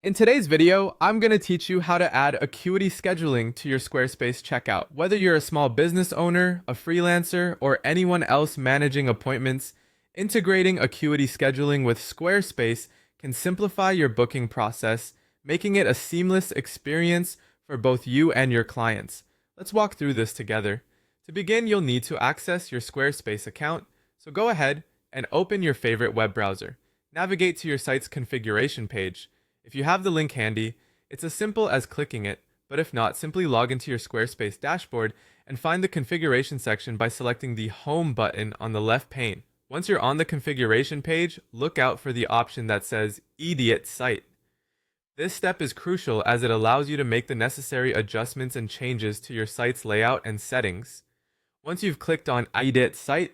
In today's video, I'm going to teach you how to add Acuity scheduling to your Squarespace checkout. Whether you're a small business owner, a freelancer, or anyone else managing appointments, integrating Acuity scheduling with Squarespace can simplify your booking process, making it a seamless experience for both you and your clients. Let's walk through this together. To begin, you'll need to access your Squarespace account, so go ahead and open your favorite web browser. Navigate to your site's configuration page. If you have the link handy, it's as simple as clicking it, but if not, simply log into your Squarespace dashboard and find the configuration section by selecting the Home button on the left pane. Once you're on the configuration page, look out for the option that says Edit Site. This step is crucial as it allows you to make the necessary adjustments and changes to your site's layout and settings. Once you've clicked on Edit Site,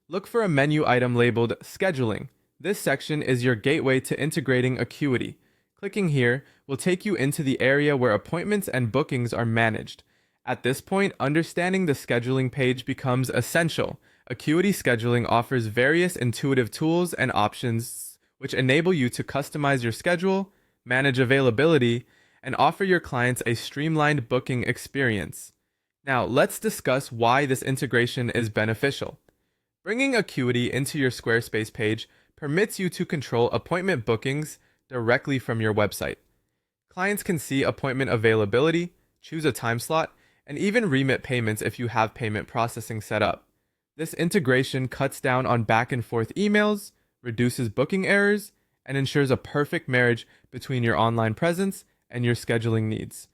look for a menu item labeled Scheduling. This section is your gateway to integrating Acuity. Clicking here will take you into the area where appointments and bookings are managed. At this point, understanding the scheduling page becomes essential. Acuity scheduling offers various intuitive tools and options which enable you to customize your schedule, manage availability, and offer your clients a streamlined booking experience. Now, let's discuss why this integration is beneficial. Bringing Acuity into your Squarespace page permits you to control appointment bookings directly from your website. Clients can see appointment availability, choose a time slot, and even remit payments if you have payment processing set up. This integration cuts down on back and forth emails, reduces booking errors, and ensures a perfect marriage between your online presence and your scheduling needs.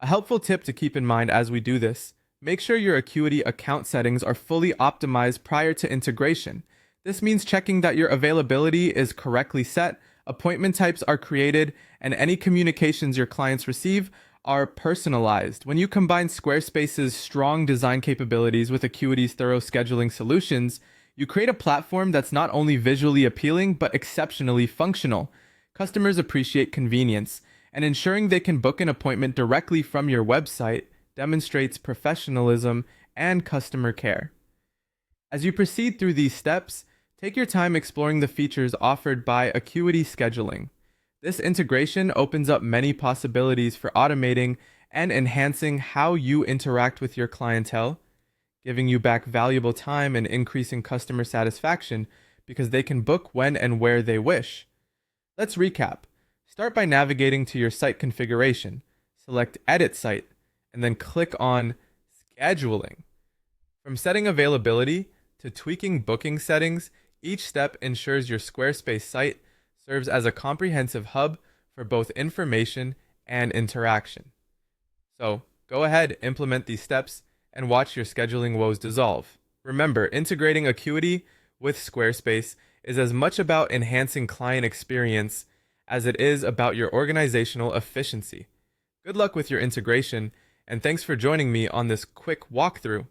A helpful tip to keep in mind as we do this: make sure your Acuity account settings are fully optimized prior to integration. This means checking that your availability is correctly set, appointment types are created, and any communications your clients receive are personalized. When you combine Squarespace's strong design capabilities with Acuity's thorough scheduling solutions, you create a platform that's not only visually appealing, but exceptionally functional. Customers appreciate convenience, and ensuring they can book an appointment directly from your website demonstrates professionalism and customer care. As you proceed through these steps, take your time exploring the features offered by Acuity scheduling. This integration opens up many possibilities for automating and enhancing how you interact with your clientele, giving you back valuable time and increasing customer satisfaction because they can book when and where they wish. Let's recap. Start by navigating to your site configuration, select Edit Site, and then click on Scheduling. From setting availability to tweaking booking settings, each step ensures your Squarespace site serves as a comprehensive hub for both information and interaction. So, go ahead, implement these steps, and watch your scheduling woes dissolve. Remember, integrating Acuity with Squarespace is as much about enhancing client experience as it is about your organizational efficiency. Good luck with your integration, and thanks for joining me on this quick walkthrough.